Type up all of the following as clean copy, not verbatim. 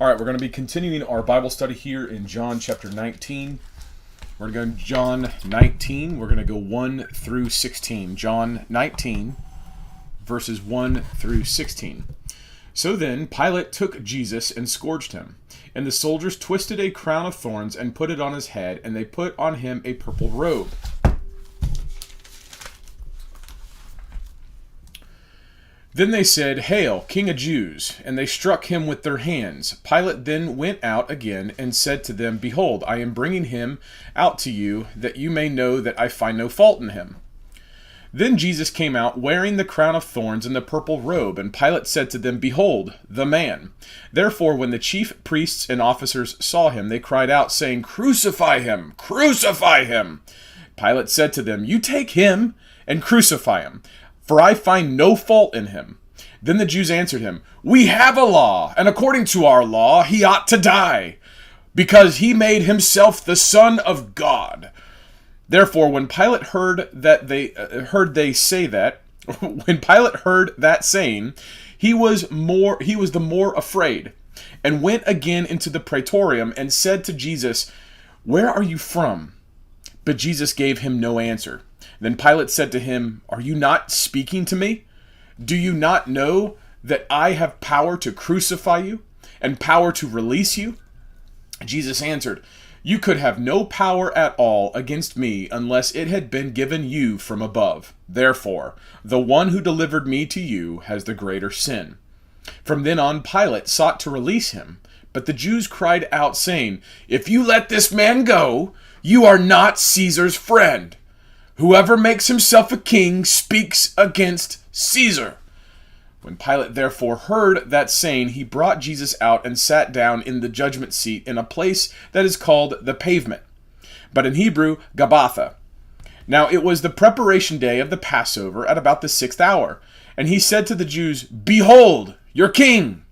All right, we're going to be continuing our Bible study here in John chapter 19. We're going to go to John 19. We're going to go 1 through 16. John 19, verses 1 through 16. So then Pilate took Jesus and scourged him. And the soldiers twisted a crown of thorns and put it on his head, and they put on him a purple robe. Then they said, "Hail, King of Jews!" And they struck him with their hands. Pilate then went out again and said to them, "Behold, I am bringing him out to you, that you may know that I find no fault in him." Then Jesus came out, wearing the crown of thorns and the purple robe, and Pilate said to them, "Behold, the man." Therefore, when the chief priests and officers saw him, they cried out, saying, "Crucify him! Crucify him!" Pilate said to them, "You take him and crucify him, for I find no fault in him." Then the Jews answered him, "We have a law, and according to our law he ought to die, because he made himself the Son of God." Therefore, when Pilate heard that saying, he was the more afraid, and went again into the praetorium and said to Jesus, "Where are you from?" But Jesus gave him no answer. Then Pilate said to him, "Are you not speaking to me? Do you not know that I have power to crucify you and power to release you?" Jesus answered, "You could have no power at all against me unless it had been given you from above. Therefore, the one who delivered me to you has the greater sin." From then on, Pilate sought to release him, but the Jews cried out, saying, "If you let this man go, you are not Caesar's friend. Whoever makes himself a king speaks against Caesar." When Pilate therefore heard that saying, he brought Jesus out and sat down in the judgment seat in a place that is called the Pavement, but in Hebrew, Gabbatha. Now it was the preparation day of the Passover at about the 6th hour. And he said to the Jews, "Behold, your king!"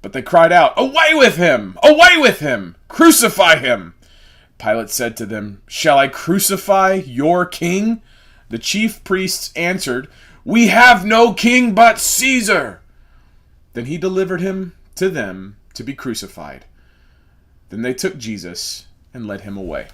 But they cried out, "Away with him! Away with him! Crucify him!" Pilate said to them, "Shall I crucify your king?" The chief priests answered, "We have no king but Caesar." Then he delivered him to them to be crucified. Then they took Jesus and led him away.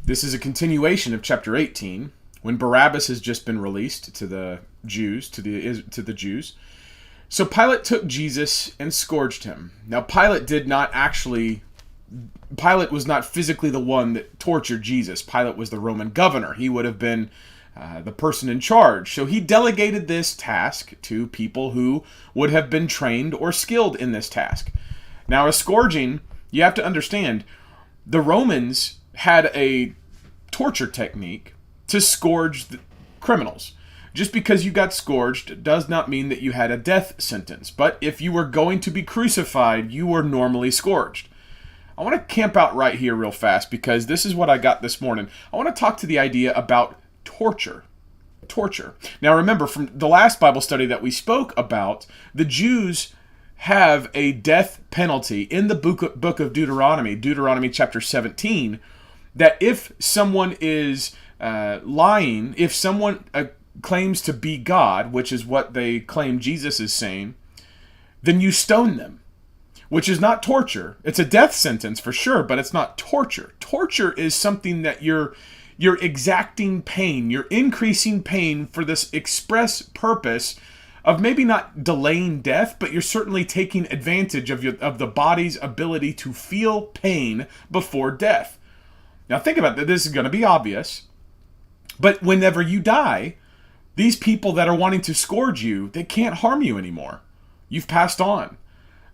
This is a continuation of chapter 18, when Barabbas has just been released to the Jews, to the Jews. So Pilate took Jesus and scourged him. Now Pilate was not physically the one that tortured Jesus. Pilate was the Roman governor. He would have been the person in charge. So he delegated this task to people who would have been trained or skilled in this task. Now a scourging, you have to understand, the Romans had a torture technique to scourge the criminals. Just because you got scourged does not mean that you had a death sentence. But if you were going to be crucified, you were normally scourged. I want to camp out right here real fast because this is what I got this morning. I want to talk to the idea about torture. Torture. Now remember, from the last Bible study that we spoke about, the Jews have a death penalty in the book of Deuteronomy chapter 17, that if someone is lying, if someone claims to be God, which is what they claim Jesus is saying, then you stone them, which is not torture. It's a death sentence for sure, but it's not torture. Torture is something that you're exacting pain, you're increasing pain for this express purpose of maybe not delaying death, but you're certainly taking advantage of the body's ability to feel pain before death. Now think about that. This is going to be obvious, but whenever you die, these people that are wanting to scourge you, they can't harm you anymore. You've passed on.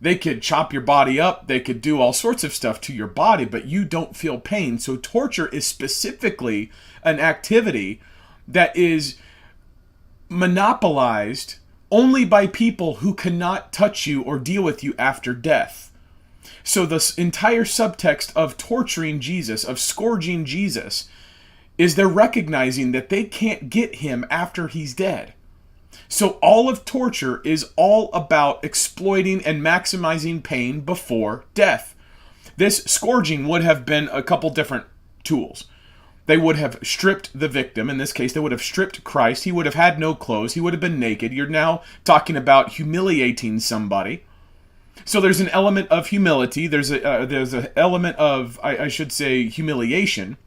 They could chop your body up. They could do all sorts of stuff to your body, but you don't feel pain. So torture is specifically an activity that is monopolized only by people who cannot touch you or deal with you after death. So the entire subtext of torturing Jesus, of scourging Jesus, is they're recognizing that they can't get him after he's dead. So all of torture is all about exploiting and maximizing pain before death. This scourging would have been a couple different tools. They would have stripped the victim. In this case, they would have stripped Christ. He would have had no clothes. He would have been naked. You're now talking about humiliating somebody. So there's an element of humility. There's an element of, I should say, humiliation.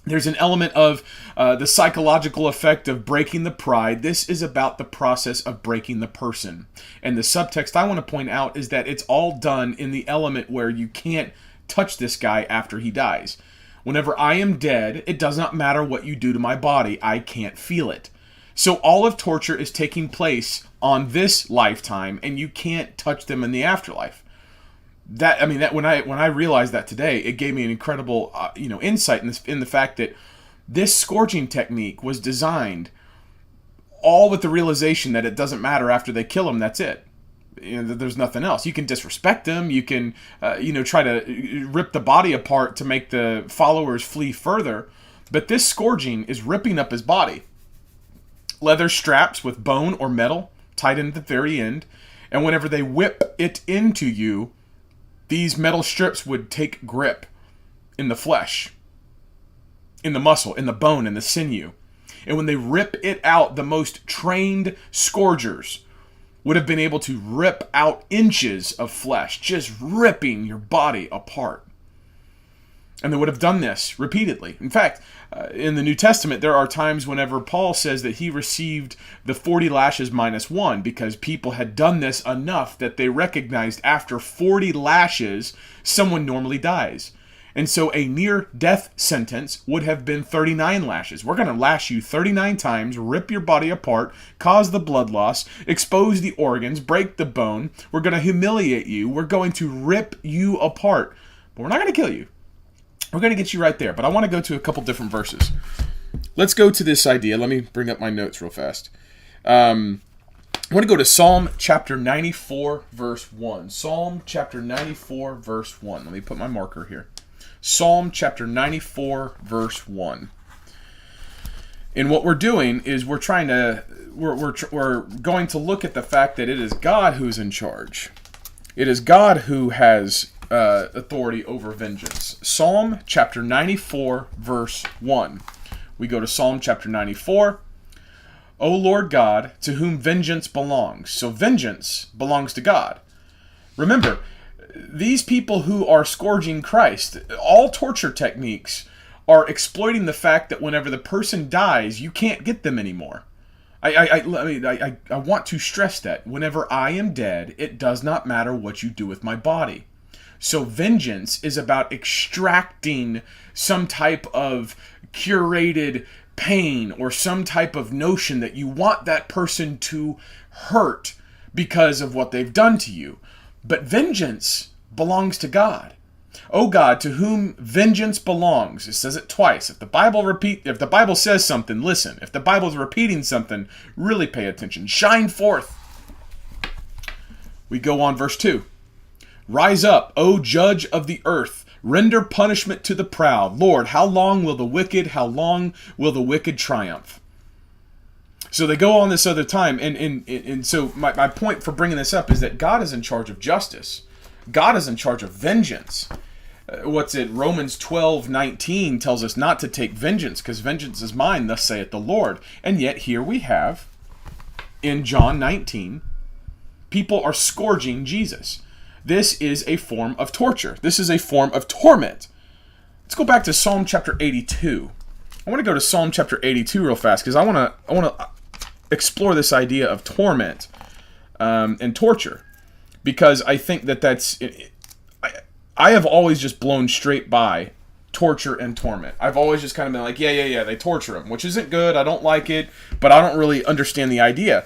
There's an element of the psychological effect of breaking the pride. This is about the process of breaking the person. And the subtext I want to point out is that it's all done in the element where you can't touch this guy after he dies. Whenever I am dead, it does not matter what you do to my body. I can't feel it. So all of torture is taking place on this lifetime, and you can't touch them in the afterlife. That when I realized that today, it gave me an incredible insight in the fact that this scourging technique was designed all with the realization that it doesn't matter after they kill him. That's it. There's nothing else. You can disrespect them. You can try to rip the body apart to make the followers flee further. But this scourging is ripping up his body. Leather straps with bone or metal tied in at the very end, and whenever they whip it into you, these metal strips would take grip in the flesh, in the muscle, in the bone, in the sinew. And when they rip it out, the most trained scourgers would have been able to rip out inches of flesh, just ripping your body apart. And they would have done this repeatedly. In fact, in the New Testament, there are times whenever Paul says that he received the 40 lashes minus one because people had done this enough that they recognized after 40 lashes, someone normally dies. And so a near-death sentence would have been 39 lashes. We're going to lash you 39 times, rip your body apart, cause the blood loss, expose the organs, break the bone. We're going to humiliate you. We're going to rip you apart. But we're not going to kill you. We're going to get you right there, but I want to go to a couple different verses. Let's go to this idea. Let me bring up my notes real fast. I want to go to Psalm chapter 94, verse 1. Psalm chapter 94, verse 1. Let me put my marker here. Psalm chapter 94, verse 1. And what we're doing is we're going to look at the fact that it is God who's in charge. It is God who has authority over vengeance. Psalm chapter 94, verse 1. We go to Psalm chapter 94. O Lord God, to whom vengeance belongs. So vengeance belongs to God. Remember, these people who are scourging Christ, all torture techniques are exploiting the fact that whenever the person dies, you can't get them anymore. I want to stress that whenever I am dead, it does not matter what you do with my body. So vengeance is about extracting some type of curated pain or some type of notion that you want that person to hurt because of what they've done to you. But vengeance belongs to God. O God, to whom vengeance belongs. It says it twice. If the Bible says something, listen. If the Bible is repeating something, really pay attention. Shine forth. We go on, verse 2. Rise up, O judge of the earth. Render punishment to the proud. Lord, how long will the wicked triumph? So they go on this other time, and so my point for bringing this up is that God is in charge of justice. God is in charge of vengeance. What's it? Romans 12:19 tells us not to take vengeance, because vengeance is mine, thus saith the Lord. And yet here we have, in John 19, people are scourging Jesus. This is a form of torture. This is a form of torment. Let's go back to Psalm chapter 82. I want to go to Psalm chapter 82 real fast, because I want to explore this idea of torment and torture, because I think that's... I have always just blown straight by torture and torment. I've always just kind of been like, yeah, they torture him, which isn't good. I don't like it, but I don't really understand the idea.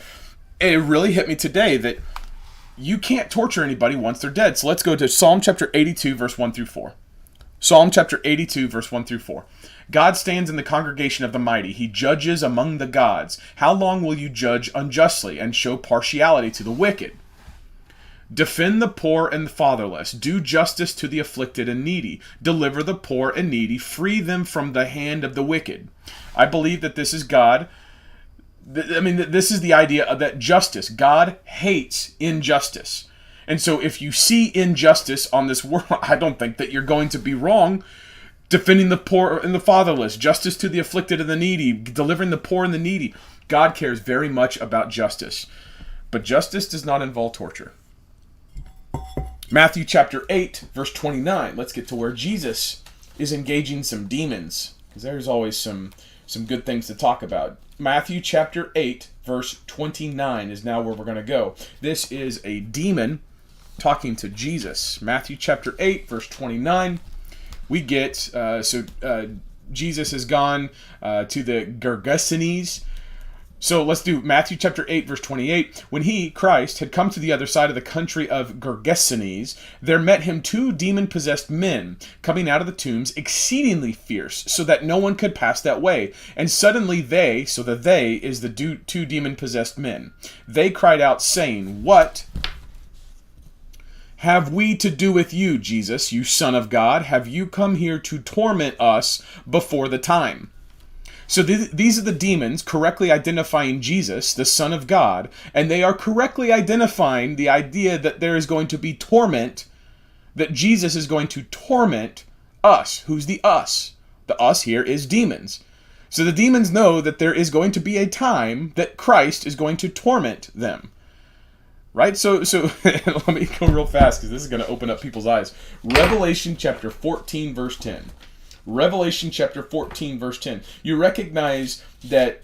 It really hit me today that you can't torture anybody once they're dead. So let's go to Psalm chapter 82, verse 1 through 4. Psalm chapter 82, verse 1 through 4. God stands in the congregation of the mighty. He judges among the gods. How long will you judge unjustly and show partiality to the wicked? Defend the poor and the fatherless. Do justice to the afflicted and needy. Deliver the poor and needy. Free them from the hand of the wicked. I believe that this is God. This is the idea of that justice. God hates injustice. And so if you see injustice on this world, I don't think that you're going to be wrong defending the poor and the fatherless, justice to the afflicted and the needy, delivering the poor and the needy. God cares very much about justice. But justice does not involve torture. Matthew chapter 8, verse 29. Let's get to where Jesus is engaging some demons, because there's always some good things to talk about. Matthew chapter 8, verse 29 is now where we're going to go. This is a demon talking to Jesus. Matthew chapter 8, verse 29. We get, Jesus has gone to the Gergesenes. So let's do Matthew chapter 8, verse 28. When he, Christ, had come to the other side of the country of Gergesenes, there met him 2 demon-possessed men, coming out of the tombs, exceedingly fierce, so that no one could pass that way. And suddenly they, so the they is the 2 demon-possessed men, they cried out, saying, "What have we to do with you, Jesus, you Son of God? Have you come here to torment us before the time?" So these are the demons correctly identifying Jesus, the Son of God, and they are correctly identifying the idea that there is going to be torment, that Jesus is going to torment us. Who's the us? The us here is demons. So the demons know that there is going to be a time that Christ is going to torment them. Right? So let me go real fast because this is going to open up people's eyes. Revelation chapter 14, verse 10. Revelation chapter 14, verse 10. You recognize that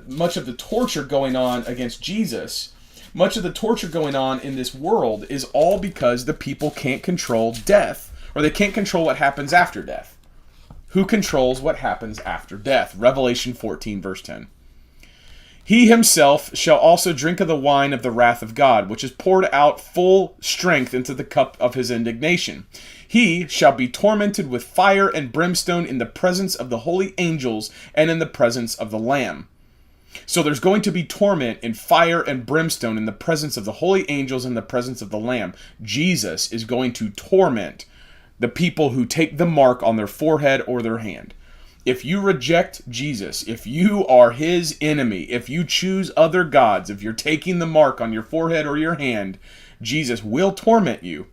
much of the torture going on against Jesus, much of the torture going on in this world is all because the people can't control death, or they can't control what happens after death. Who controls what happens after death? Revelation 14, verse 10. He himself shall also drink of the wine of the wrath of God, which is poured out full strength into the cup of his indignation. He shall be tormented with fire and brimstone in the presence of the holy angels and in the presence of the Lamb. So there's going to be torment in fire and brimstone in the presence of the holy angels and the presence of the Lamb. Jesus is going to torment the people who take the mark on their forehead or their hand. If you reject Jesus, if you are his enemy, if you choose other gods, if you're taking the mark on your forehead or your hand, Jesus will torment you.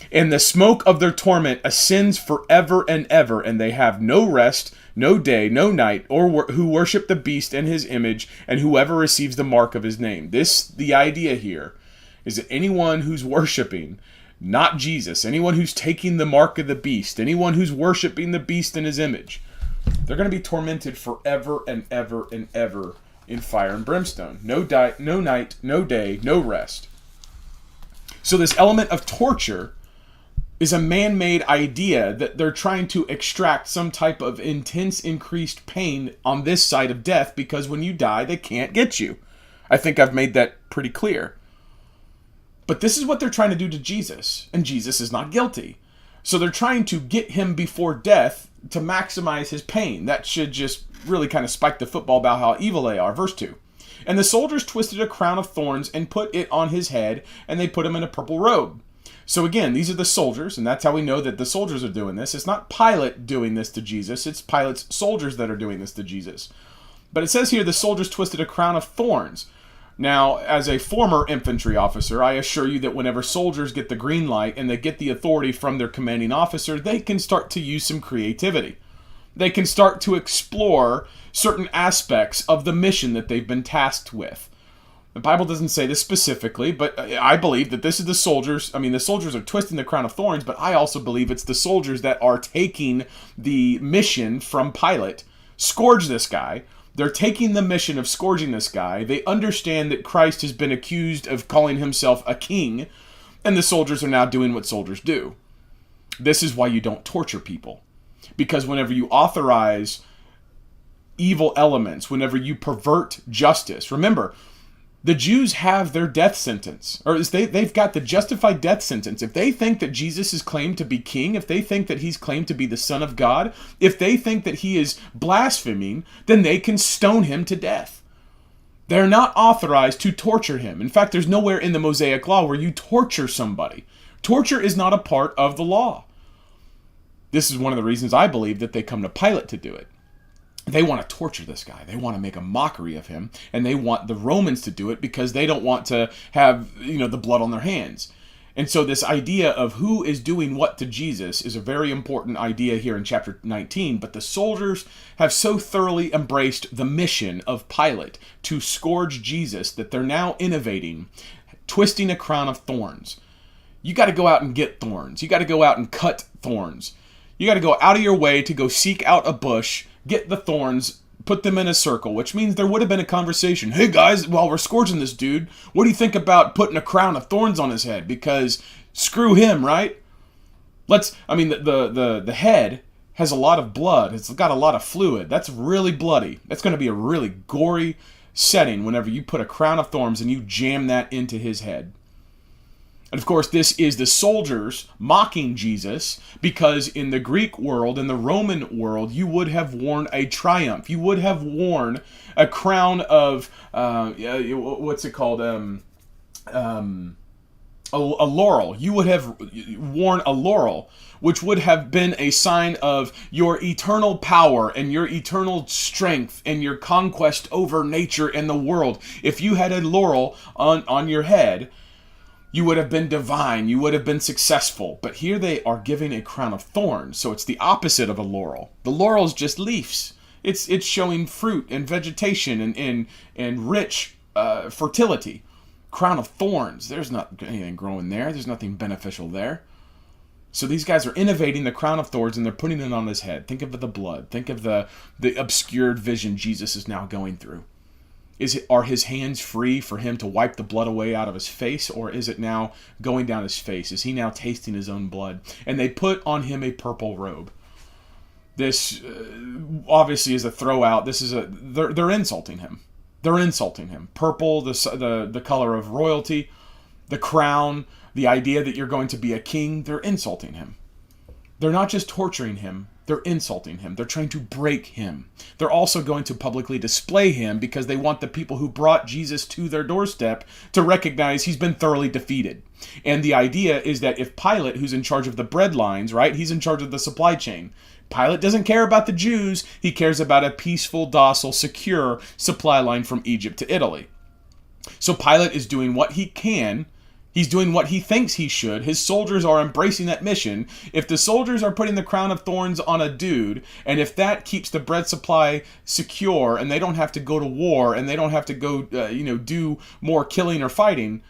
And the smoke of their torment ascends forever and ever, and they have no rest, no day, no night, or who worship the beast and his image, and whoever receives the mark of his name. The idea here is that anyone who's worshiping not Jesus, anyone who's taking the mark of the beast, anyone who's worshiping the beast in his image, they're going to be tormented forever and ever and ever in fire and brimstone. No night, no day, no rest. So this element of torture is a man-made idea that they're trying to extract some type of intense increased pain on this side of death, because when you die, they can't get you. I think I've made that pretty clear. But this is what they're trying to do to Jesus, and Jesus is not guilty. So they're trying to get him before death to maximize his pain. That should just really kind of spike the football about how evil they are. Verse 2. And the soldiers twisted a crown of thorns and put it on his head, and they put him in a purple robe. So again, these are the soldiers, and that's how we know that the soldiers are doing this. It's not Pilate doing this to Jesus. It's Pilate's soldiers that are doing this to Jesus. But it says here the soldiers twisted a crown of thorns. Now, as a former infantry officer, I assure you that whenever soldiers get the green light and they get the authority from their commanding officer, they can start to use some creativity. They can start to explore certain aspects of the mission that they've been tasked with. The Bible doesn't say this specifically, but I believe that this is the soldiers. I mean, the soldiers are twisting the crown of thorns, but I also believe it's the soldiers that are taking the mission from Pilate. Scourge this guy. They're taking the mission of scourging this guy. They understand that Christ has been accused of calling himself a king, and the soldiers are now doing what soldiers do. This is why you don't torture people. Because whenever you authorize evil elements, whenever you pervert justice, remember, the Jews have their death sentence, or they've got the justified death sentence. If they think that Jesus is claimed to be king, if they think that he's claimed to be the Son of God, if they think that he is blaspheming, then they can stone him to death. They're not authorized to torture him. In fact, there's nowhere in the Mosaic Law where you torture somebody. Torture is not a part of the law. This is one of the reasons I believe that they come to Pilate to do it. They want to torture this guy. They want to make a mockery of him, and they want the Romans to do it because they don't want to have, the blood on their hands. And so this idea of who is doing what to Jesus is a very important idea here in chapter 19. But the soldiers have so thoroughly embraced the mission of Pilate to scourge Jesus that they're now innovating, twisting a crown of thorns. You got to go out and get thorns. You got to go out and cut thorns. You got to go out of your way to go seek out a bush, get the thorns, put them in a circle, which means there would have been a conversation. Hey guys, while we're scourging this dude, what do you think about putting a crown of thorns on his head? Because screw him, right? The head has a lot of blood. It's got a lot of fluid. That's really bloody. That's going to be a really gory setting whenever you put a crown of thorns and you jam that into his head. And of course, this is the soldiers mocking Jesus, because in the Greek world, in the Roman world, you would have worn a triumph. You would have worn a crown of, what's it called? A laurel. You would have worn a laurel, which would have been a sign of your eternal power and your eternal strength and your conquest over nature and the world. If you had a laurel on your head, you would have been divine. You would have been successful. But here they are giving a crown of thorns. So it's the opposite of a laurel. The laurel is just leaves. It's showing fruit and vegetation and rich fertility. Crown of thorns. There's not anything growing there. There's nothing beneficial there. So these guys are innovating the crown of thorns and they're putting it on his head. Think of the blood. Think of the obscured vision Jesus is now going through. Are his hands free for him to wipe the blood away out of his face, or is it now going down his face? Is he now tasting his own blood? And they put on him a purple robe. This obviously is a throwout. They're insulting him. They're insulting him. Purple, the color of royalty, the crown, the idea that you're going to be a king. They're insulting him. They're not just torturing him. They're insulting him. They're trying to break him. They're also going to publicly display him because they want the people who brought Jesus to their doorstep to recognize he's been thoroughly defeated. And the idea is that if Pilate, who's in charge of the bread lines, right, he's in charge of the supply chain. Pilate doesn't care about the Jews. He cares about a peaceful, docile, secure supply line from Egypt to Italy. So Pilate is doing what he can. He's doing what he thinks he should. His soldiers are embracing that mission. If the soldiers are putting the crown of thorns on a dude, and if that keeps the bread supply secure, and they don't have to go to war, and they don't have to go, do more killing or fighting,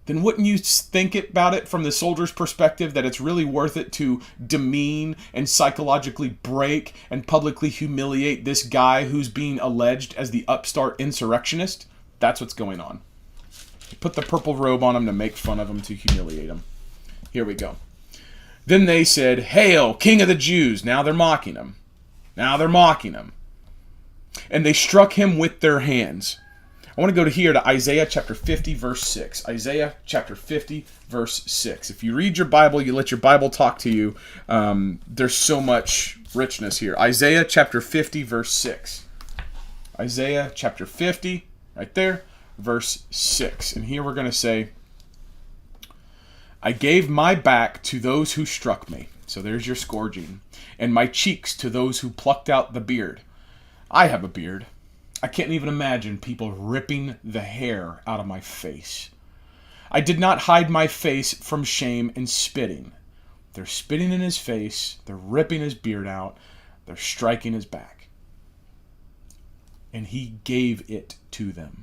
then wouldn't you think about it from the soldier's perspective that it's really worth it to demean and psychologically break and publicly humiliate this guy who's being alleged as the upstart insurrectionist? That's what's going on. Put the purple robe on him to make fun of him, to humiliate him. Here we go. Then they said, "Hail, King of the Jews." Now they're mocking him. And they struck him with their hands. I want to go to Isaiah chapter 50, verse 6. Isaiah chapter 50, verse 6. If you read your Bible, you let your Bible talk to you, there's so much richness here. Isaiah chapter 50, verse 6. Isaiah chapter 50, right there. Verse 6. And here we're going to say, "I gave my back to those who struck me." So there's your scourging. "And my cheeks to those who plucked out the beard." I have a beard. I can't even imagine people ripping the hair out of my face. "I did not hide my face from shame and spitting." They're spitting in his face. They're ripping his beard out. They're striking his back. "And he gave it to them."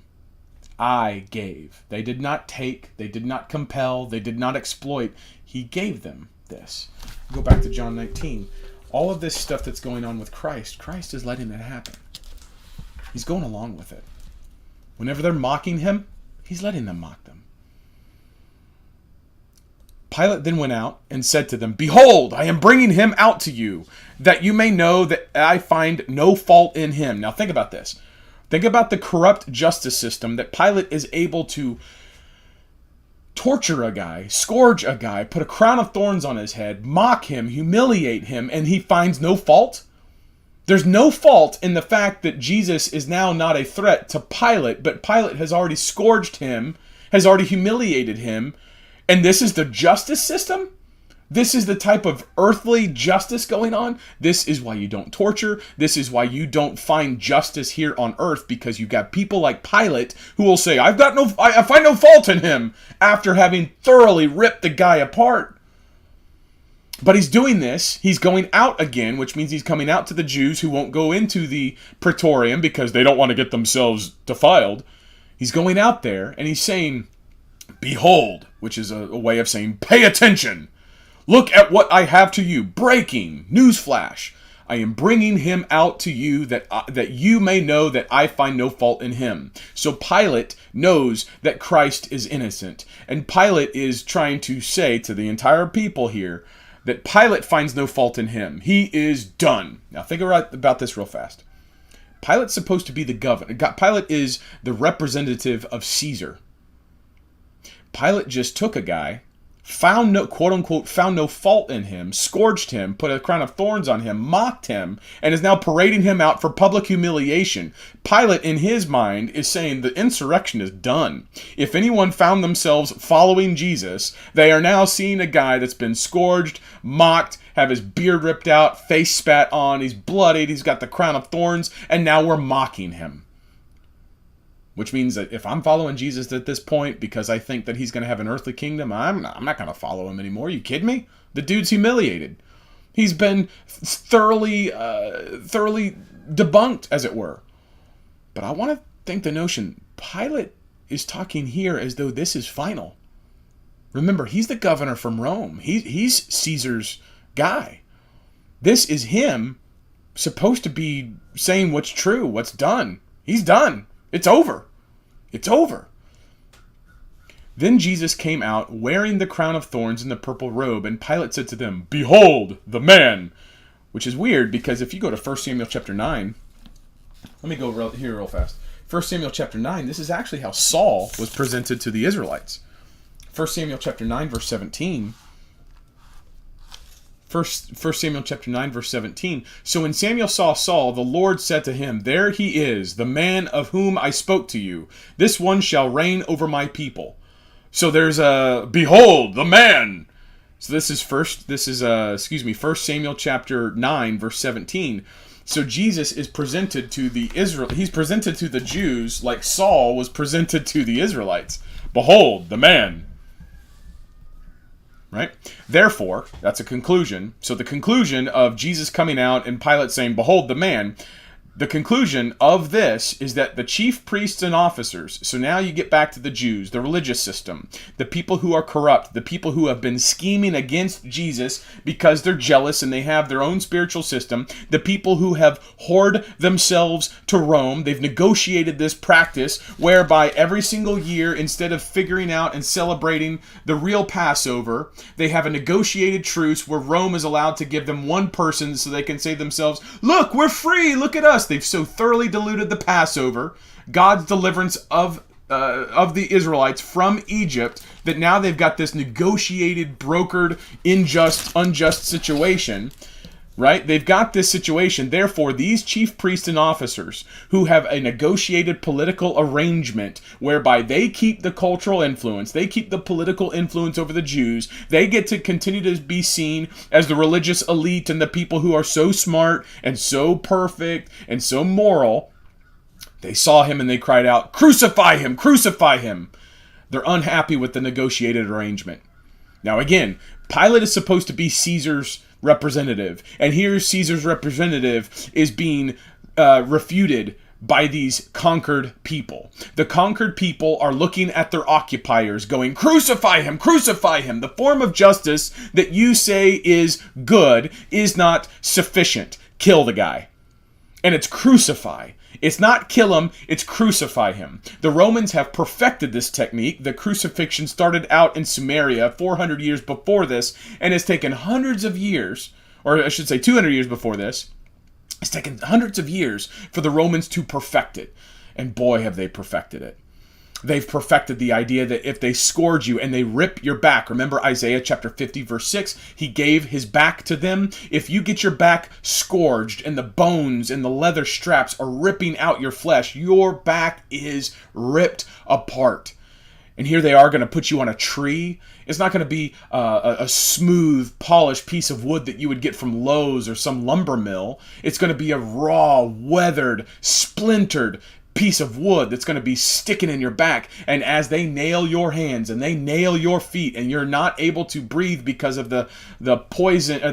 I gave. They did not take. They did not compel. They did not exploit. He gave them this. Go back to John 19. All of this stuff that's going on with Christ is letting it happen. He's going along with it. Whenever they're mocking him, he's letting them mock them. Pilate then went out and said to them, "Behold, I am bringing him out to you, that you may know that I find no fault in him." Now think about this. Think about the corrupt justice system that Pilate is able to torture a guy, scourge a guy, put a crown of thorns on his head, mock him, humiliate him, and he finds no fault. There's no fault in the fact that Jesus is now not a threat to Pilate, but Pilate has already scourged him, has already humiliated him, and this is the justice system? This is the type of earthly justice going on. This is why you don't torture. This is why you don't find justice here on earth, because you've got people like Pilate who will say, I find no fault in him, after having thoroughly ripped the guy apart. But he's doing this. He's going out again, which means he's coming out to the Jews who won't go into the praetorium because they don't want to get themselves defiled. He's going out there and he's saying, behold, which is a way of saying, pay attention. Look at what I have to you. Breaking, newsflash. I am bringing him out to you that you may know that I find no fault in him. So Pilate knows that Christ is innocent. And Pilate is trying to say to the entire people here that Pilate finds no fault in him. He is done. Now think about this real fast. Pilate's supposed to be the governor. Pilate is the representative of Caesar. Pilate just took a guy, found no, quote unquote, found no fault in him, scourged him, put a crown of thorns on him, mocked him, and is now parading him out for public humiliation. Pilate, in his mind, is saying the insurrection is done. If anyone found themselves following Jesus, they are now seeing a guy that's been scourged, mocked, have his beard ripped out, face spat on, he's bloodied, he's got the crown of thorns, and now we're mocking him. Which means that if I'm following Jesus at this point because I think that he's going to have an earthly kingdom, I'm not going to follow him anymore. You kidding me? The dude's humiliated. He's been thoroughly debunked, as it were. But I want to think the notion, Pilate is talking here as though this is final. Remember, he's the governor from Rome. He's Caesar's guy. This is him supposed to be saying what's true, what's done. He's done. It's over. It's over. Then Jesus came out wearing the crown of thorns and the purple robe, and Pilate said to them, behold the man. Which is weird, because if you go to 1 Samuel chapter 9, let me go here real fast. 1 Samuel chapter 9, this is actually how Saul was presented to the Israelites. 1 Samuel chapter 9, verse 17. 1 Samuel chapter 9, verse 17. So when Samuel saw Saul, the Lord said to him, there he is, the man of whom I spoke to you. This one shall reign over my people. So there's behold, the man. So this is 1 Samuel chapter 9, verse 17. So Jesus is presented to he's presented to the Jews like Saul was presented to the Israelites. Behold, the man. Right? Therefore, that's a conclusion. So the conclusion of Jesus coming out and Pilate saying, behold the man, the conclusion of this is that the chief priests and officers, so now you get back to the Jews, the religious system, the people who are corrupt, the people who have been scheming against Jesus because they're jealous and they have their own spiritual system, the people who have whored themselves to Rome, they've negotiated this practice whereby every single year, instead of figuring out and celebrating the real Passover, they have a negotiated truce where Rome is allowed to give them one person so they can say to themselves, look, we're free, look at us. They've so thoroughly diluted the Passover, God's deliverance of the Israelites from Egypt, that now they've got this negotiated, brokered, unjust situation, right? They've got this situation. Therefore, these chief priests and officers who have a negotiated political arrangement whereby they keep the cultural influence, they keep the political influence over the Jews, they get to continue to be seen as the religious elite and the people who are so smart and so perfect and so moral. They saw him and they cried out, crucify him, crucify him. They're unhappy with the negotiated arrangement. Now again, Pilate is supposed to be Caesar's representative, and here Caesar's representative is being refuted by these conquered people. The conquered people are looking at their occupiers going, crucify him, crucify him. The form of justice that you say is good is not sufficient. Kill the guy. And it's crucify. It's not kill him, it's crucify him. The Romans have perfected this technique. The crucifixion started out in Samaria 400 years before this, and has taken hundreds of years, or I should say 200 years before this. It's taken hundreds of years for the Romans to perfect it. And boy, have they perfected it. They've perfected the idea that if they scourge you and they rip your back, remember Isaiah chapter 50 verse 6, he gave his back to them. If you get your back scourged and the bones and the leather straps are ripping out your flesh, your back is ripped apart. And here they are going to put you on a tree. It's not going to be a smooth, polished piece of wood that you would get from Lowe's or some lumber mill. It's going to be a raw, weathered, splintered piece of wood that's going to be sticking in your back. And as they nail your hands and they nail your feet, and you're not able to breathe because of the poison or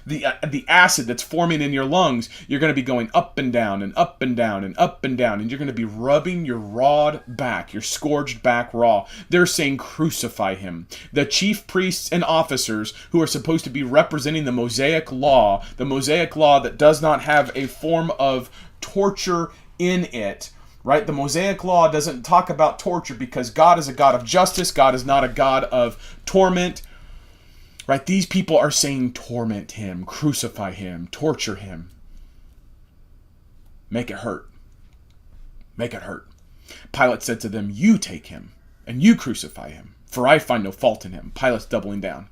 the acid that's forming in your lungs, you're going to be going up and down and up and down and up and down, and you're going to be rubbing your rawed back, your scourged back raw. They're saying, crucify him. The chief priests and officers who are supposed to be representing the Mosaic law that does not have a form of torture in it, right? The Mosaic law doesn't talk about torture because God is a God of justice. God is not a God of torment, right? These people are saying, torment him, crucify him, torture him. Make it hurt. Make it hurt. Pilate said to them, you take him and you crucify him, for I find no fault in him. Pilate's doubling down.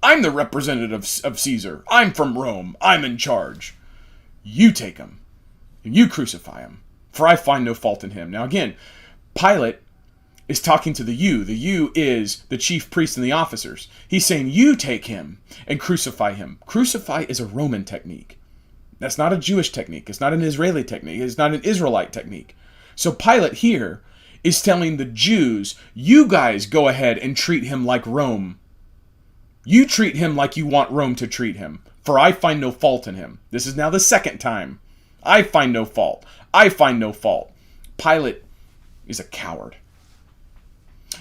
I'm the representative of Caesar. I'm from Rome. I'm in charge. You take him and you crucify him, for I find no fault in him. Now again, Pilate is talking to the you. The you is the chief priest and the officers. He's saying, you take him and crucify him. Crucify is a Roman technique. That's not a Jewish technique. It's not an Israeli technique. It's not an Israelite technique. So Pilate here is telling the Jews, you guys go ahead and treat him like Rome. You treat him like you want Rome to treat him, for I find no fault in him. This is now the second time. I find no fault. I find no fault. Pilate is a coward.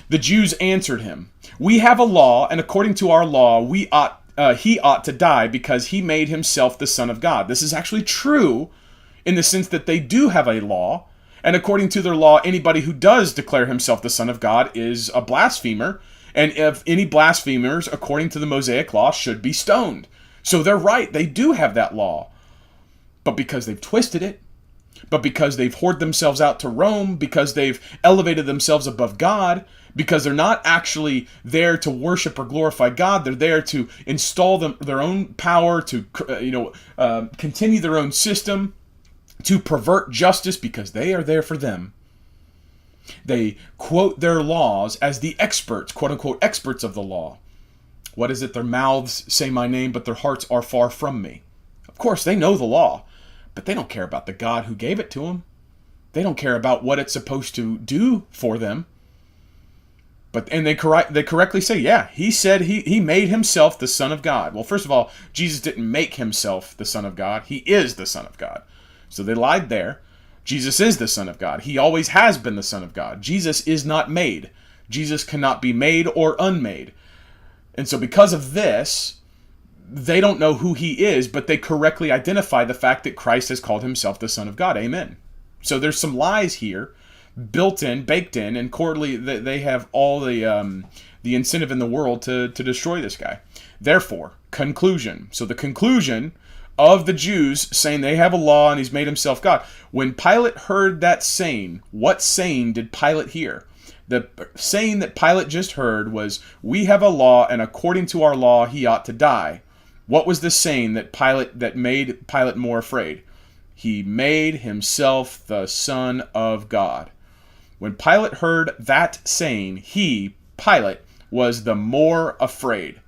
The Jews answered him, we have a law, and according to our law, he ought to die because he made himself the Son of God. This is actually true in the sense that they do have a law, and according to their law, anybody who does declare himself the Son of God is a blasphemer, and if any blasphemers, according to the Mosaic law, should be stoned. So they're right, they do have that law. But because they've twisted it, but because they've whored themselves out to Rome, because they've elevated themselves above God, because they're not actually there to worship or glorify God, they're there to install their own power, to continue their own system, to pervert justice because they are there for them. They quote their laws as the experts, quote-unquote experts of the law. What is it? Their mouths say my name, but their hearts are far from me. Of course, they know the law, but they don't care about the God who gave it to them. They don't care about what it's supposed to do for them. And they correctly say, yeah, he said he made himself the Son of God. Well, first of all, Jesus didn't make himself the Son of God. He is the Son of God. So they lied there. Jesus is the Son of God. He always has been the Son of God. Jesus is not made. Jesus cannot be made or unmade. And so because of this, they don't know who he is, but they correctly identify the fact that Christ has called himself the Son of God. Amen. So there's some lies here, built in, baked in, and quarterly they have all the incentive in the world to destroy this guy. Therefore, conclusion. So the conclusion of the Jews saying they have a law and he's made himself God. When Pilate heard that saying, what saying did Pilate hear? The saying that Pilate just heard was, we have a law, and according to our law, he ought to die. What was the saying that made Pilate more afraid? He made himself the Son of God. When Pilate heard that saying, Pilate, was the more afraid.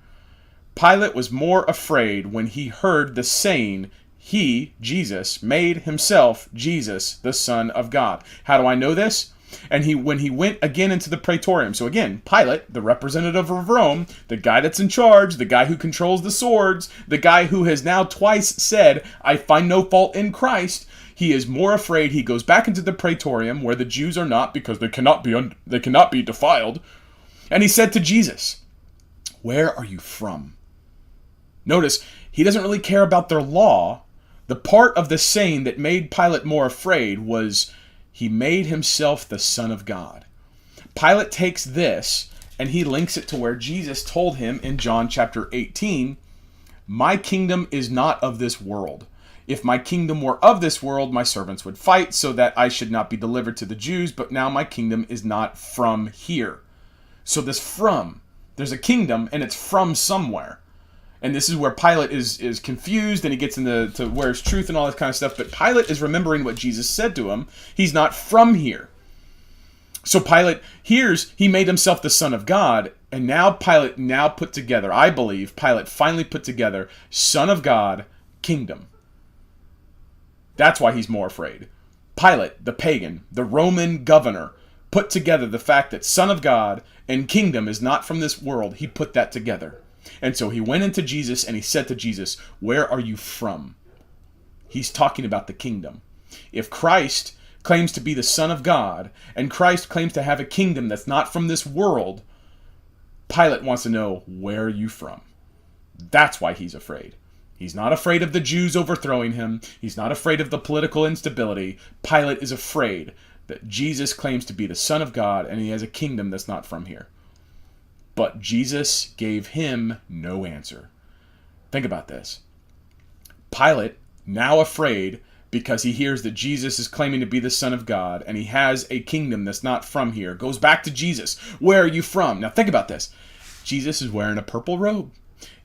Pilate was more afraid when he heard the saying, Jesus, made himself Jesus, the Son of God. How do I know this? And when he went again into the praetorium. So again, Pilate, the representative of Rome, the guy that's in charge, the guy who controls the swords, the guy who has now twice said, I find no fault in Christ, he is more afraid. He goes back into the praetorium where the Jews are not, because they cannot be defiled. And he said to Jesus, where are you from? Notice, he doesn't really care about their law. The part of the saying that made Pilate more afraid was, he made himself the Son of God. Pilate takes this and he links it to where Jesus told him in John chapter 18, my kingdom is not of this world. If my kingdom were of this world, my servants would fight so that I should not be delivered to the Jews, but now my kingdom is not from here. So this from, there's a kingdom and it's from somewhere. And this is where Pilate is confused, and he gets into where's truth and all this kind of stuff. But Pilate is remembering what Jesus said to him. He's not from here. So Pilate hears he made himself the Son of God, and now Pilate put together, I believe, Pilate finally put together Son of God, kingdom. That's why he's more afraid. Pilate, the pagan, the Roman governor, put together the fact that Son of God and kingdom is not from this world. He put that together. And so he went into Jesus and he said to Jesus, where are you from? He's talking about the kingdom. If Christ claims to be the Son of God, and Christ claims to have a kingdom that's not from this world, Pilate wants to know, where are you from? That's why he's afraid. He's not afraid of the Jews overthrowing him. He's not afraid of the political instability. Pilate is afraid that Jesus claims to be the Son of God, and he has a kingdom that's not from here. But Jesus gave him no answer. Think about this. Pilate, now afraid, because he hears that Jesus is claiming to be the Son of God, and he has a kingdom that's not from here, goes back to Jesus. Where are you from? Now think about this. Jesus is wearing a purple robe.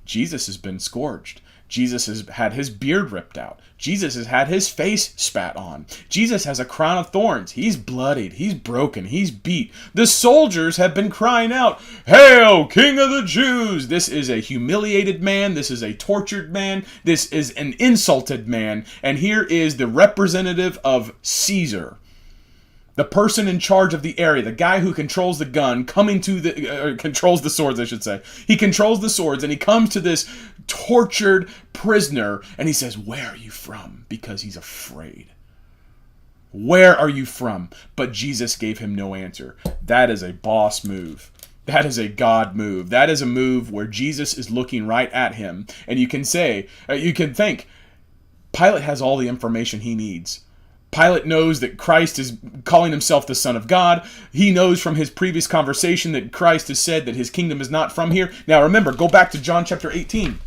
Jesus has been scourged. Jesus has had his beard ripped out. Jesus has had his face spat on. Jesus has a crown of thorns. He's bloodied. He's broken. He's beat. The soldiers have been crying out, "Hail, King of the Jews!" This is a humiliated man. This is a tortured man. This is an insulted man. And here is the representative of Caesar, the person in charge of the area, the guy who controls the gun, controls the swords, I should say. He controls the swords, and he comes to this tortured prisoner, and he says, where are you from? Because he's afraid. Where are you from? But Jesus gave him no answer. That is a boss move. That is a God move. That is a move where Jesus is looking right at him. And you can think, Pilate has all the information he needs. Pilate knows that Christ is calling himself the Son of God. He knows from his previous conversation that Christ has said that his kingdom is not from here. Now remember, go back to John chapter 18.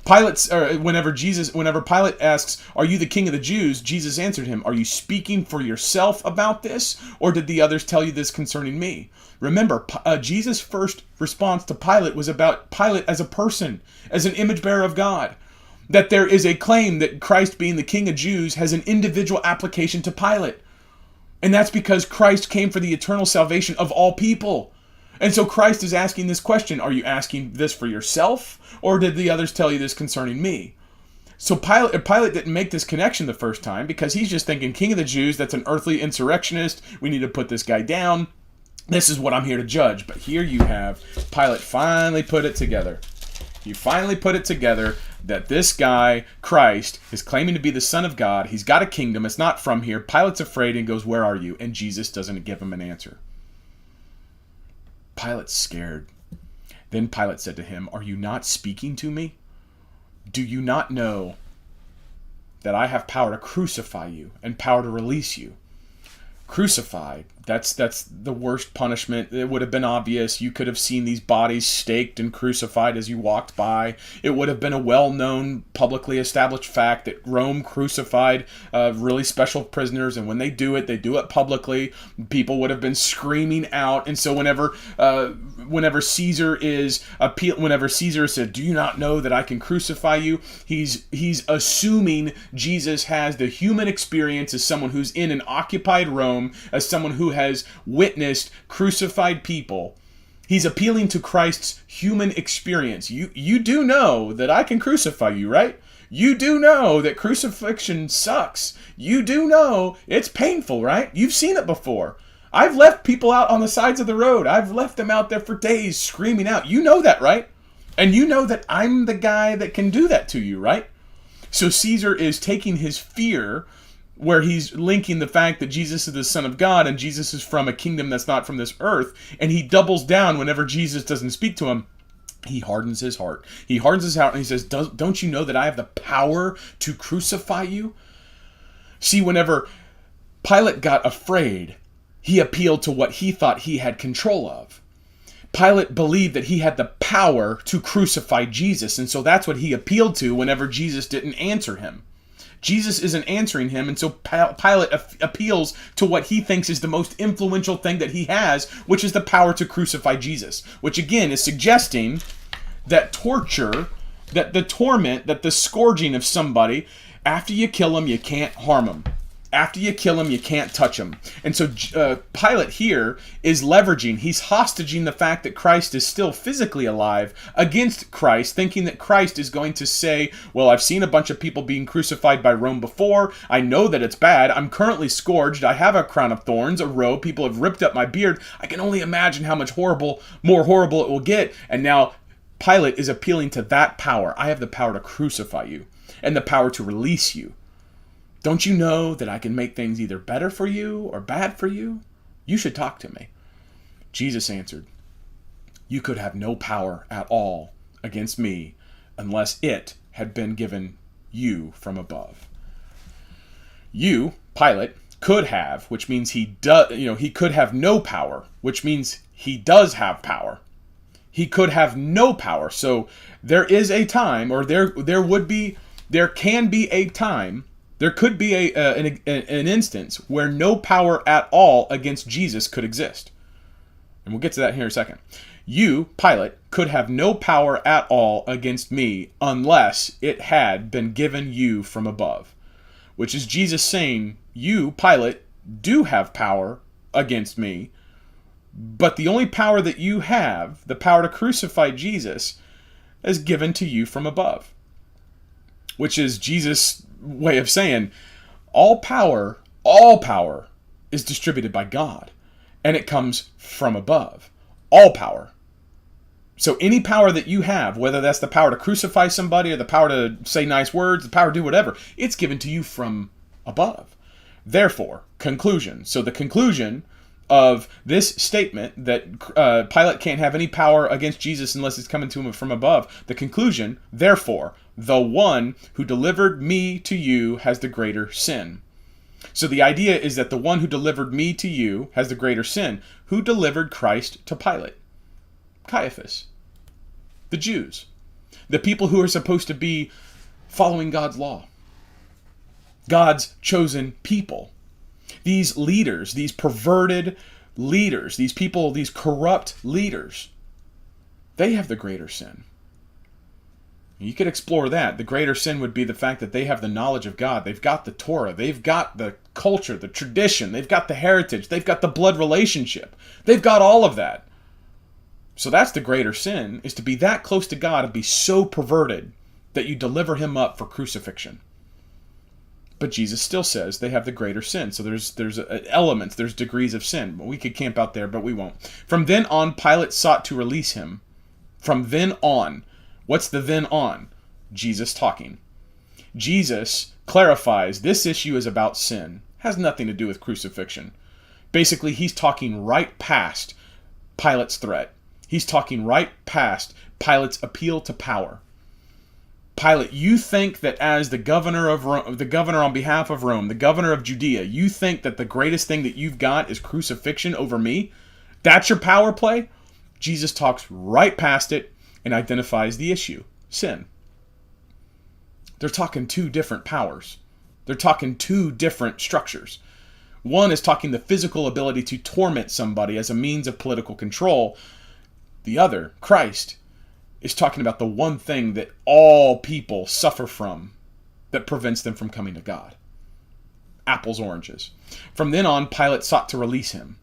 Whenever Pilate asks, "Are you the King of the Jews?" Jesus answered him, "Are you speaking for yourself about this, or did the others tell you this concerning me?" Remember, Jesus' first response to Pilate was about Pilate as a person, as an image bearer of God. That there is a claim that Christ, being the King of Jews, has an individual application to Pilate. And that's because Christ came for the eternal salvation of all people. And so Christ is asking this question, are you asking this for yourself, or did the others tell you this concerning me? So Pilate didn't make this connection the first time because he's just thinking, King of the Jews, that's an earthly insurrectionist. We need to put this guy down. This is what I'm here to judge. But here you have Pilate finally put it together. He finally put it together that this guy, Christ, is claiming to be the Son of God. He's got a kingdom. It's not from here. Pilate's afraid and goes, where are you? And Jesus doesn't give him an answer. Pilate's scared. Then Pilate said to him, are you not speaking to me? Do you not know that I have power to crucify you and power to release you? Crucified. That's the worst punishment. It would have been obvious. You could have seen these bodies staked and crucified as you walked by. It would have been a well-known, publicly established fact that Rome crucified really special prisoners, and when they do it publicly. People would have been screaming out. And so whenever Caesar said, "Do you not know that I can crucify you?" He's assuming Jesus has the human experience as someone who's in an occupied Rome, as someone who has witnessed crucified people. He's appealing to Christ's human experience. You do know that I can crucify you, right? You do know that crucifixion sucks. You do know it's painful, right? You've seen it before. I've left people out on the sides of the road. I've left them out there for days screaming out. You know that, right? And you know that I'm the guy that can do that to you, right? So Caesar is taking his fear, where he's linking the fact that Jesus is the Son of God and Jesus is from a kingdom that's not from this earth, and he doubles down whenever Jesus doesn't speak to him. He hardens his heart. He hardens his heart and he says, don't you know that I have the power to crucify you? See, whenever Pilate got afraid, he appealed to what he thought he had control of. Pilate believed that he had the power to crucify Jesus, and so that's what he appealed to whenever Jesus didn't answer him. Jesus isn't answering him, and so Pilate appeals to what he thinks is the most influential thing that he has, which is the power to crucify Jesus, which again is suggesting that torture, that the torment, that the scourging of somebody, after you kill them, you can't harm them. After you kill him, you can't touch him. And so Pilate here is leveraging, he's hostaging the fact that Christ is still physically alive against Christ, thinking that Christ is going to say, well, I've seen a bunch of people being crucified by Rome before. I know that it's bad. I'm currently scourged. I have a crown of thorns, a robe. People have ripped up my beard. I can only imagine how much more horrible it will get. And now Pilate is appealing to that power. I have the power to crucify you and the power to release you. Don't you know that I can make things either better for you or bad for you? You should talk to me. Jesus answered, you could have no power at all against me unless it had been given you from above. You, Pilate, could have, which means he could have no power, which means he does have power. He could have no power. So there is a time, or there can be a time. There could be an instance where no power at all against Jesus could exist. And we'll get to that here in a second. You, Pilate, could have no power at all against me unless it had been given you from above. Which is Jesus saying, you, Pilate, do have power against me, but the only power that you have, the power to crucify Jesus, is given to you from above. Which is Jesus' way of saying all power is distributed by God, and it comes from above. All power. So any power that you have, whether that's the power to crucify somebody or the power to say nice words, the power to do whatever, it's given to you from above. Therefore, conclusion. So the conclusion of this statement that Pilate can't have any power against Jesus unless it's coming to him from above, the conclusion, therefore, the one who delivered me to you has the greater sin. So the idea is that the one who delivered me to you has the greater sin. Who delivered Christ to Pilate? Caiaphas. The Jews. The people who are supposed to be following God's law. God's chosen people. These leaders, these perverted leaders, these people, these corrupt leaders, they have the greater sin. You could explore that. The greater sin would be the fact that they have the knowledge of God. They've got the Torah. They've got the culture, the tradition. They've got the heritage. They've got the blood relationship. They've got all of that. So that's the greater sin, is to be that close to God and be so perverted that you deliver him up for crucifixion. But Jesus still says they have the greater sin. So there's elements, there's degrees of sin. We could camp out there, but we won't. From then on, Pilate sought to release him. From then on. What's the then on? Jesus talking. Jesus clarifies this issue is about sin. Has nothing to do with crucifixion. Basically, he's talking right past Pilate's threat. He's talking right past Pilate's appeal to power. Pilate, you think that as the governor of Rome, the governor on behalf of Rome, the governor of Judea, you think that the greatest thing that you've got is crucifixion over me? That's your power play? Jesus talks right past it and identifies the issue, sin. They're talking two different powers. They're talking two different structures. One is talking the physical ability to torment somebody as a means of political control. The other, Christ, is talking about the one thing that all people suffer from that prevents them from coming to God. Apples, oranges. From then on, Pilate sought to release him.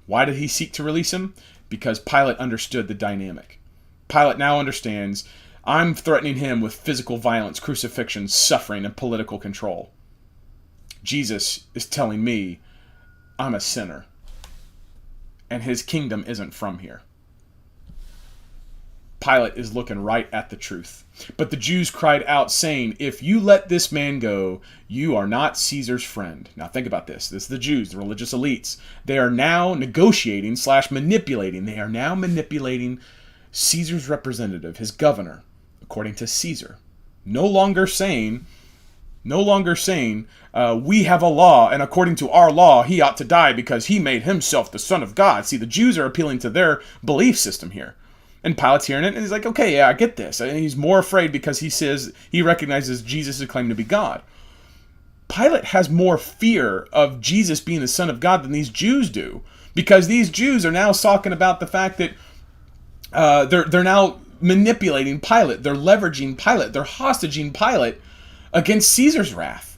Why did he seek to release him? Because Pilate understood the dynamic. Pilate now understands, I'm threatening him with physical violence, crucifixion, suffering, and political control. Jesus is telling me I'm a sinner, and his kingdom isn't from here. Pilate is looking right at the truth. But the Jews cried out, saying, if you let this man go, you are not Caesar's friend. Now think about this. This is the Jews, the religious elites. They are now negotiating/manipulating. They are now manipulating Caesar's representative, his governor, according to Caesar. No longer saying, we have a law, and according to our law, he ought to die because he made himself the Son of God. See, the Jews are appealing to their belief system here. And Pilate's hearing it, and he's like, okay, yeah, I get this. And he's more afraid because he says he recognizes Jesus' claim to be God. Pilate has more fear of Jesus being the Son of God than these Jews do, because these Jews are now talking about the fact that they're now manipulating Pilate. They're leveraging Pilate. They're hostaging Pilate against Caesar's wrath.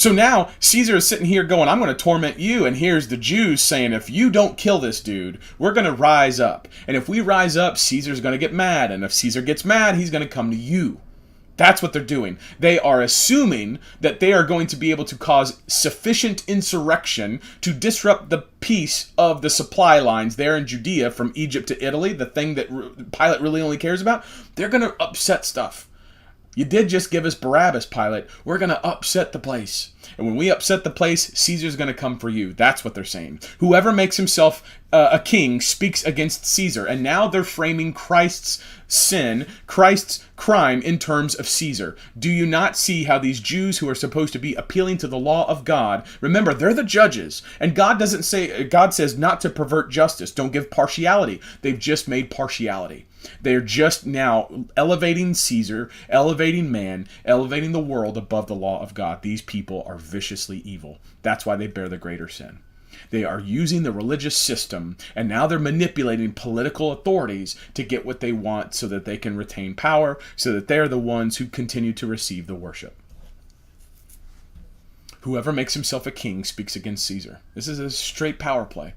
So now Caesar is sitting here going, I'm going to torment you. And here's the Jews saying, if you don't kill this dude, we're going to rise up. And if we rise up, Caesar's going to get mad. And if Caesar gets mad, he's going to come to you. That's what they're doing. They are assuming that they are going to be able to cause sufficient insurrection to disrupt the peace of the supply lines there in Judea from Egypt to Italy, the thing that Pilate really only cares about. They're going to upset stuff. You did just give us Barabbas, Pilate. We're going to upset the place. And when we upset the place, Caesar's going to come for you. That's what they're saying. Whoever makes himself a king speaks against Caesar. And now they're framing Christ's sin, Christ's crime in terms of Caesar. Do you not see how these Jews who are supposed to be appealing to the law of God, remember, they're the judges. And God says not to pervert justice. Don't give partiality. They've just made partiality. They're just now elevating Caesar, elevating man, elevating the world above the law of God. These people are viciously evil. That's why they bear the greater sin. They are using the religious system, and now they're manipulating political authorities to get what they want so that they can retain power, so that they're the ones who continue to receive the worship. Whoever makes himself a king speaks against Caesar. This is a straight power play.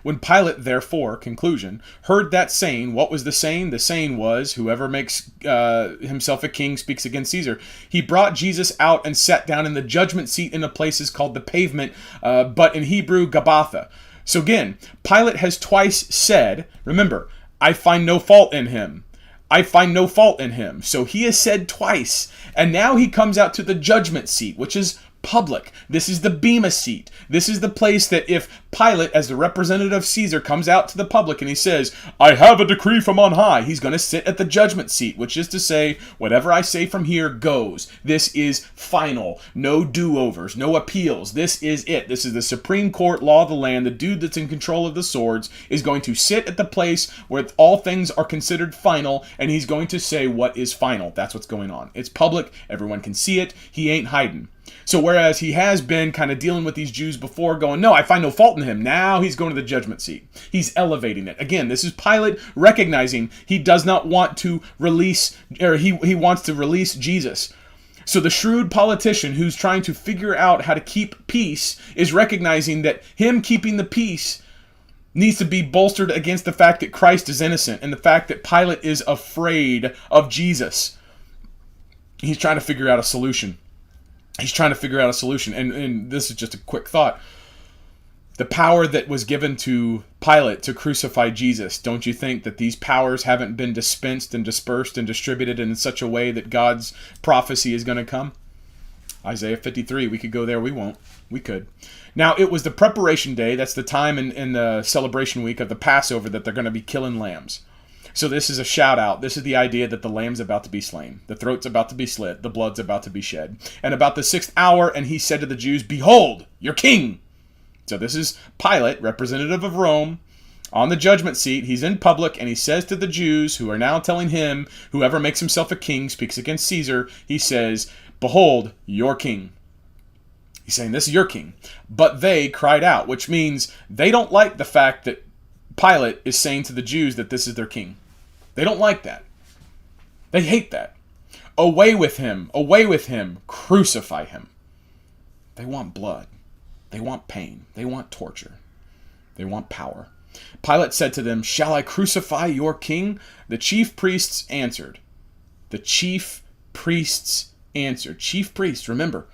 When Pilate, therefore, conclusion, heard that saying, what was the saying? The saying was, whoever makes himself a king speaks against Caesar. He brought Jesus out and sat down in the judgment seat in a place is called the pavement, but in Hebrew, Gabbatha. So again, Pilate has twice said, remember, I find no fault in him. I find no fault in him. So he has said twice. And now he comes out to the judgment seat, which is public. This is the Bema seat. This is the place that if Pilate, as the representative of Caesar, comes out to the public and he says, I have a decree from on high, he's going to sit at the judgment seat, which is to say, whatever I say from here goes. This is final. No do-overs, no appeals. This is it. This is the Supreme Court, law of the land. The dude that's in control of the swords is going to sit at the place where all things are considered final, and he's going to say what is final. That's what's going on. It's public. Everyone can see it. He ain't hiding. So whereas he has been kind of dealing with these Jews before going, no, I find no fault in him. Now he's going to the judgment seat. He's elevating it. Again, this is Pilate recognizing he does not want to release, or he wants to release Jesus. So the shrewd politician who's trying to figure out how to keep peace is recognizing that him keeping the peace needs to be bolstered against the fact that Christ is innocent and the fact that Pilate is afraid of Jesus. He's trying to figure out a solution. And this is just a quick thought. The power that was given to Pilate to crucify Jesus, don't you think that these powers haven't been dispensed and dispersed and distributed in such a way that God's prophecy is going to come? Isaiah 53, we could go there, we won't. We could. Now, it was the preparation day, that's the time in the celebration week of the Passover that they're going to be killing lambs. So this is a shout out. This is the idea that the lamb's about to be slain. The throat's about to be slit. The blood's about to be shed. And about the 6th hour, and he said to the Jews, behold, your king. So this is Pilate, representative of Rome, on the judgment seat. He's in public, and he says to the Jews, who are now telling him, whoever makes himself a king speaks against Caesar. He says, behold, your king. He's saying, this is your king. But they cried out, which means they don't like the fact that Pilate is saying to the Jews that this is their king. They don't like that. They hate that. Away with him, crucify him. They want blood. They want pain. They want torture. They want power. Pilate said to them, shall I crucify your king? The chief priests answered. Chief priests, remember,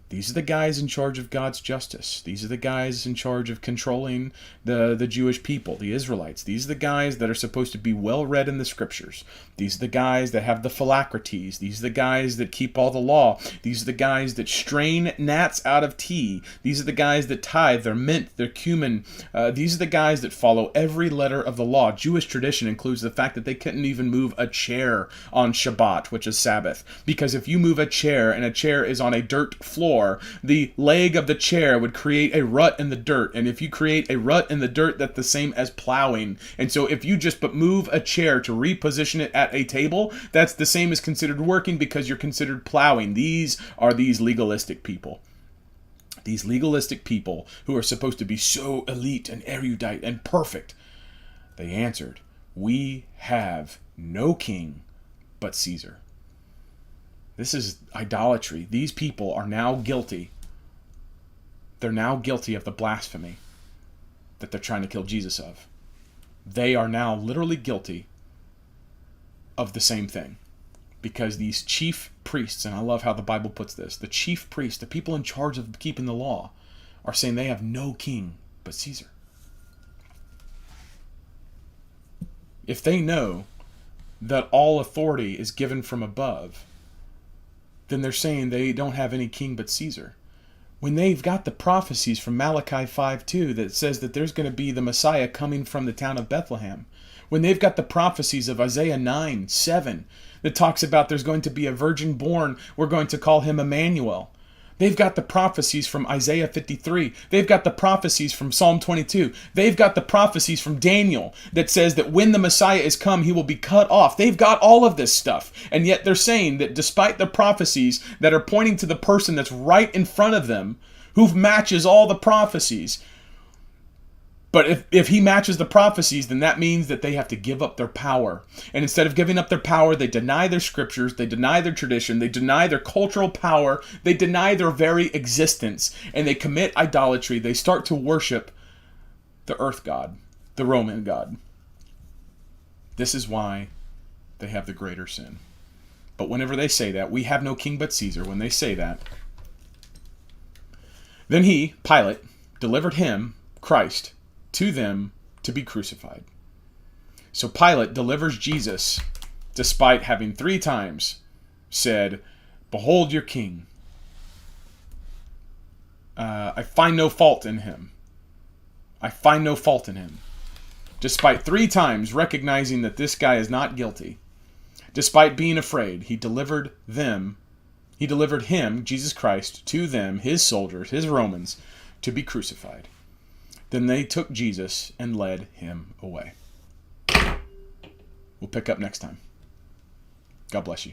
these are the guys in charge of God's justice. These are the guys in charge of controlling the Jewish people, the Israelites. These are the guys that are supposed to be well read in the scriptures. These are the guys that have the phylacteries. These are the guys that keep all the law. These are the guys that strain gnats out of tea. These are the guys that tithe their mint, their cumin. These are the guys that follow every letter of the law. Jewish tradition includes the fact that they couldn't even move a chair on Shabbat, which is Sabbath. Because if you move a chair and a chair is on a dirt floor, the leg of the chair would create a rut in the dirt. And if you create a rut in the dirt, that's the same as plowing. And so if you just but move a chair to reposition it at a table, that's the same as considered working because you're considered plowing. These are these legalistic people. These legalistic people who are supposed to be so elite and erudite and perfect. They answered, we have no king but Caesar. This is idolatry. These people are now guilty they're now guilty of the blasphemy that they're trying to kill Jesus of. They are now literally guilty of the same thing. Because these chief priests, and I love how the Bible puts this, the chief priests, the people in charge of keeping the law, are saying they have no king but Caesar. If they know that all authority is given from above, then they're saying they don't have any king but Caesar. When they've got the prophecies from Malachi 5:2 that says that there's going to be the Messiah coming from the town of Bethlehem. When they've got the prophecies of Isaiah 9:7 that talks about there's going to be a virgin born, we're going to call him Emmanuel. They've got the prophecies from Isaiah 53. They've got the prophecies from Psalm 22. They've got the prophecies from Daniel that says that when the Messiah is come, he will be cut off. They've got all of this stuff. And yet they're saying that despite the prophecies that are pointing to the person that's right in front of them, who matches all the prophecies, but if he matches the prophecies, then that means that they have to give up their power. And instead of giving up their power, they deny their scriptures, they deny their tradition, they deny their cultural power, they deny their very existence, and they commit idolatry. They start to worship the earth god, the Roman god. This is why they have the greater sin. But whenever they say that, we have no king but Caesar, when they say that, then he, Pilate, delivered him, Christ, to them to be crucified. So Pilate delivers Jesus despite having 3 times said, "Behold your king. I find no fault in him. I find no fault in him." Despite 3 times recognizing that this guy is not guilty, despite being afraid, he delivered him, Jesus Christ, to them, his soldiers, his Romans, to be crucified. Then they took Jesus and led him away. We'll pick up next time. God bless you.